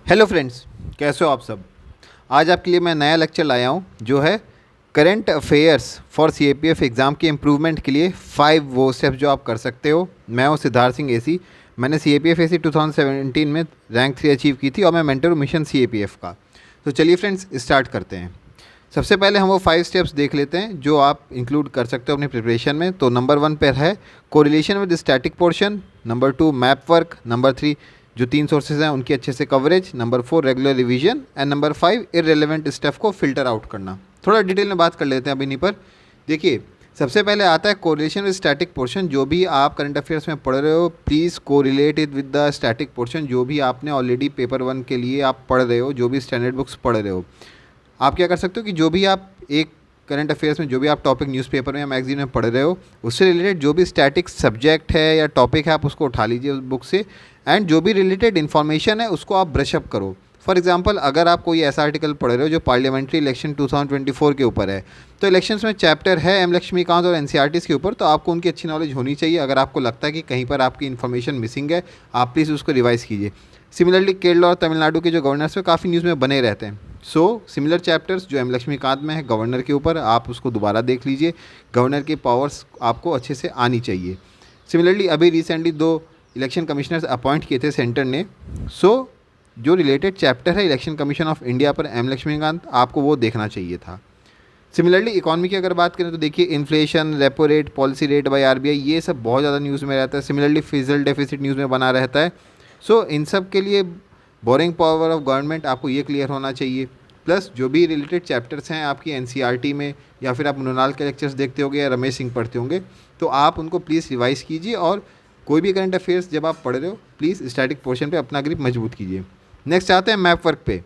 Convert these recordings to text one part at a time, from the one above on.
Hello friends, कैसे हो आप सब। आज आपके लिए मैं नया लेक्चर लाया हूँ जो है current affairs for CAPF exam के इम्प्रूवमेंट के लिए 5 वो स्टेप्स जो आप कर सकते हो। मैं हूँ सिद्धार्थ सिंह एसी। मैंने सीएपीएफ एसी 2017 में रैंक 3 अचीव की थी और मैं मेंटर हूँ मिशन सीएपीएफ का। तो चलिए फ्रेंड्स, स्टार्ट करते हैं। सबसे पहले हम वो 5 स्टेप्स देख लेते हैं जो आप इंक्लूड कर सकते हो अपनी प्रिपरेशन में। तो नंबर 1 पर है correlation with static portion, number 2 map work, number 3 जो 3 सोर्सेज हैं उनकी अच्छे से coverage, number 4 regular revision and number 5 irrelevant stuff को फिल्टर आउट करना। थोड़ा डिटेल में बात कर लेते हैं अब इन्हीं पर। देखिए, सबसे पहले आता है कोरिलेशन विद स्टैटिक पोर्शन। जो भी आप करंट अफेयर्स में पढ़ रहे हो, please correlate it with the static portion. जो भी आपने ऑलरेडी पेपर 1 के लिए आप पढ़ रहे हो, जो भी स्टैंडर्ड बुक्स पढ़ रहे हो, आप क्या कर सकते हो कि जो भी आप एक करंट अफेयर्स में जो भी आप टॉपिक न्यूज़पेपर में या मैगजीन में पढ़ रहे हो, उससे रिलेटेड जो भी स्टैटिक सब्जेक्ट है या टॉपिक है, आप उसको उठा लीजिए उस बुक से। एंड जो भी रिलेटेड इन्फॉर्मेशन है उसको आप ब्रशअप करो। फॉर एग्जांपल, अगर आप कोई ऐसा आर्टिकल पढ़ रहे हो जो पार्लियामेंट्री इलेक्शन 2024 के ऊपर है, तो इलेक्शंस में चैप्टर है एम लक्ष्मीकांत और एनसीईआरटीज़ के ऊपर, तो आपको उनकी अच्छी नॉलेज होनी चाहिए। अगर आपको लगता है कि कहीं पर आपकी इन्फॉर्मेशन मिसिंग है, आप प्लीज़ उसको रिवाइज़ कीजिए। सिमिलरली केरला और तमिलनाडु के जो गवर्नर्स हैं काफ़ी न्यूज़ में बने रहते हैं। सो सिमिलर चैप्टर्स जो एम लक्ष्मीकांत में है गवर्नर के ऊपर, आप उसको दोबारा देख लीजिए। गवर्नर के पावर्स आपको अच्छे से आनी चाहिए। सिमिलरली अभी रिसेंटली 2 इलेक्शन कमिश्नर्स अपॉइंट किए थे सेंटर ने। सो जो रिलेटेड चैप्टर है इलेक्शन कमीशन ऑफ इंडिया पर एम लक्ष्मीकांत, आपको वो देखना चाहिए था। सिमिलरली इकॉनमी की अगर बात करें तो देखिए, inflation, repo rate, policy rate by RBI, ये सब बहुत ज़्यादा न्यूज़ में रहता है। सिमिलरली फिजिकल डेफिसिट न्यूज़ में बना रहता है। सो इन सब के लिए बोरिंग पावर ऑफ गवर्नमेंट आपको ये क्लियर होना चाहिए। प्लस जो भी रिलेटेड चैप्टर्स हैं आपकी एनसीईआरटी में, या फिर आप मृणाल के लेक्चर्स देखते होंगे या रमेश सिंह पढ़ते होंगे, तो आप उनको प्लीज़ रिवाइज़ कीजिए। और कोई भी करंट अफेयर्स जब आप पढ़ रहे हो, प्लीज़ स्टैटिक पोर्शन पे अपना ग्रिप मजबूत कीजिए। नेक्स्ट आते हैं मैप वर्क पे।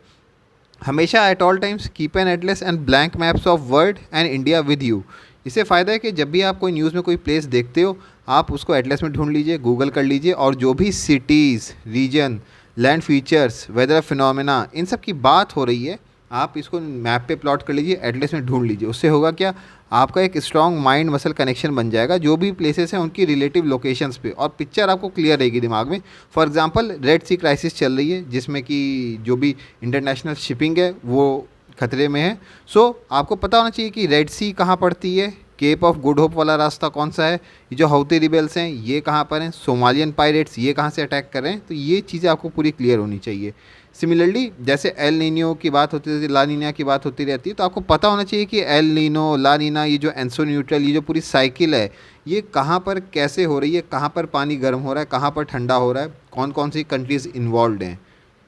हमेशा at all times keep an Atlas and blank maps of world and India with you. इससे फ़ायदा है कि जब भी आप कोई न्यूज़ में कोई प्लेस देखते हो, आप उसको एटलस में ढूंढ लीजिए, गूगल कर लीजिए, और जो भी cities, region, land features, weather phenomena, इन सब की बात हो रही है, आप इसको मैप पे प्लॉट कर लीजिए, एटलस में ढूंढ लीजिए। उससे होगा क्या, आपका एक स्ट्रॉन्ग माइंड मसल कनेक्शन बन जाएगा जो भी प्लेसेस हैं उनकी रिलेटिव लोकेशंस पे, और पिक्चर आपको क्लियर रहेगी दिमाग में। For example, red sea crisis चल रही है जिसमें कि जो भी इंटरनेशनल शिपिंग है वो खतरे में है। सो आपको पता होना चाहिए कि रेड सी कहाँ पड़ती है, केप ऑफ गुड होप वाला रास्ता कौन सा है, ये जो हौती रिबेल्स हैं ये कहाँ पर हैं, सोमालियन पायरेट्स ये कहाँ से अटैक कर रहे हैं, तो ये चीज़ें आपको पूरी क्लियर होनी चाहिए। सिमिलरली जैसे एल नीनो की बात होती रहती है, ला नीना की बात होती रहती है, तो आपको पता होना चाहिए कि एल नीनो, ला नीना, ये जो एंसो न्यूट्रल, ये जो पूरी साइकिल है, ये कहाँ पर कैसे हो रही है, कहाँ पर पानी गर्म हो रहा है, कहाँ पर ठंडा हो रहा है, कौन कौन सी कंट्रीज़ इन्वॉल्व हैं।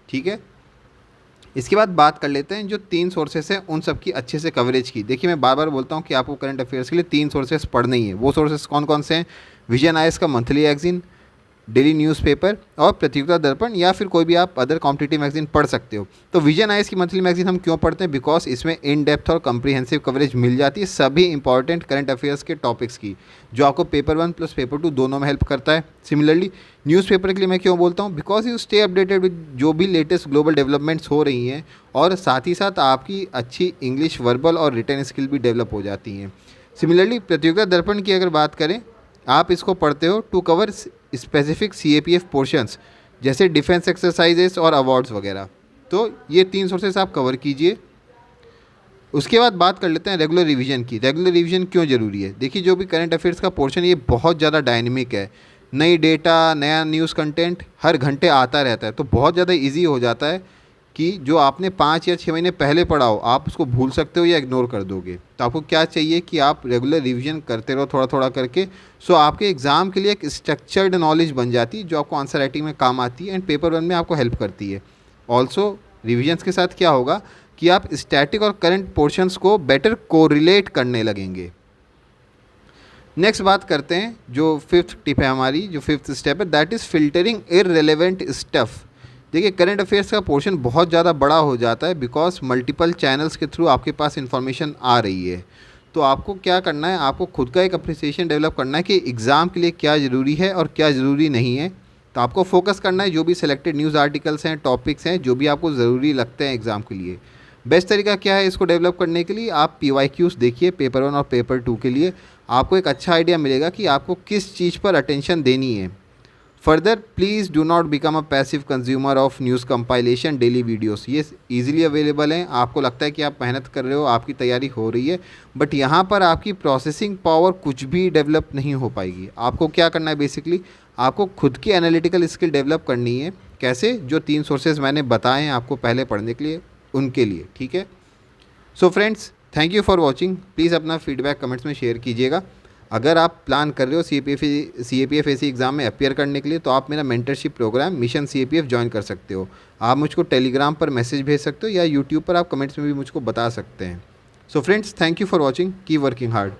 ठीक है, इसके बाद बात कर लेते हैं जो 3 सोर्सेस हैं उन सब की अच्छे से कवरेज की। देखिए, मैं बार बार बोलता हूँ कि आपको करंट अफेयर्स के लिए 3 सोर्सेस पढ़ने ही है। वो सोर्सेस कौन कौन से हैं? विजन आईएएस का मंथली मैगजीन, डेली न्यूज़पेपर और प्रतियोगिता दर्पण, या फिर कोई भी आप अदर कॉम्पिटिटिव मैगजीन पढ़ सकते हो। तो विजन आईएएस की मंथली मैगजीन हम क्यों पढ़ते हैं? बिकॉज इसमें इन डेप्थ और कम्प्रीहेंसिव कवरेज मिल जाती है सभी इंपॉर्टेंट करंट अफेयर्स के टॉपिक्स की, जो आपको पेपर 1 प्लस पेपर 2 दोनों में हेल्प करता है। सिमिलरली न्यूज़पेपर के लिए मैं क्यों बोलता हूँ? Because you stay updated with जो भी लेटेस्ट ग्लोबल डेवलपमेंट्स हो रही हैं, और साथ ही साथ आपकी अच्छी इंग्लिश वर्बल और रिटन स्किल भी डेवलप हो जाती हैं। सिमिलरली प्रतियोगिता दर्पण की अगर बात करें, आप इसको पढ़ते हो to cover specific CAPF portions, जैसे डिफेंस एक्सरसाइजेस और अवार्ड्स वगैरह। तो ये 3 सोर्सेस आप कवर कीजिए। उसके बाद बात कर लेते हैं रेगुलर रिवीजन की। रेगुलर रिवीजन क्यों ज़रूरी है? देखिए, जो भी करंट अफेयर्स का पोर्शन ये बहुत ज़्यादा डायनेमिक है। नई डेटा, नया न्यूज़ कंटेंट हर घंटे आता रहता है, तो बहुत ज़्यादा ईजी हो जाता है कि जो आपने 5 या 6 महीने पहले पढ़ा हो, आप उसको भूल सकते हो या इग्नोर कर दोगे। तो आपको क्या चाहिए कि आप रेगुलर रिवीजन करते रहो थोड़ा थोड़ा करके। सो आपके एग्ज़ाम के लिए एक स्ट्रक्चर्ड नॉलेज बन जाती है जो आपको आंसर राइटिंग में काम आती है एंड पेपर 1 में आपको हेल्प करती है। ऑल्सो रिविजन्स के साथ क्या होगा कि आप स्टैटिक और करंट पोर्शंस को बेटर कोरिलेट करने लगेंगे। नेक्स्ट बात करते हैं, जो 5th टिप है हमारी, जो 5th स्टेप है, that is filtering irrelevant stuff. देखिए, करंट अफेयर्स का पोर्शन बहुत ज़्यादा बड़ा हो जाता है बिकॉज मल्टीपल चैनल्स के थ्रू आपके पास इन्फॉर्मेशन आ रही है। तो आपको क्या करना है, आपको खुद का एक अप्रिसिएशन डेवलप करना है कि एग्ज़ाम के लिए क्या ज़रूरी है और क्या ज़रूरी नहीं है। तो आपको फोकस करना है जो भी सिलेक्टेड न्यूज़ आर्टिकल्स हैं, टॉपिक्स हैं, जो भी आपको ज़रूरी लगते हैं एग्ज़ाम के लिए। बेस्ट तरीका क्या है इसको डेवलप करने के लिए? आप PYQs देखिए पेपर 1 और पेपर 2 के लिए। आपको एक अच्छा आइडिया मिलेगा कि आपको किस चीज़ पर अटेंशन देनी है। Further please do not become a passive consumer of news compilation daily videos. ये इजीली अवेलेबल हैं। आपको लगता है कि आप मेहनत कर रहे हो, आपकी तैयारी हो रही है, बट यहाँ पर आपकी प्रोसेसिंग पावर कुछ भी डेवलप नहीं हो पाएगी। आपको क्या करना है, बेसिकली आपको खुद की एनालिटिकल स्किल डेवलप करनी है। कैसे? जो 3 सोर्सेज मैंने बताए हैं आपको पहले पढ़ने के लिए, उनके लिए। ठीक है। So friends, thank you for watching. Please अपना फीडबैक कमेंट्स में शेयर कीजिएगा। अगर आप प्लान कर रहे हो CAPF ऐसी एग्ज़ाम में अपियर करने के लिए, तो आप मेरा mentorship programme mission CAPF join कर सकते हो। आप मुझको टेलीग्राम पर मैसेज भेज सकते हो या यूट्यूब पर आप कमेंट्स में भी मुझको बता सकते हैं। So friends, thank you for watching. Keep working hard.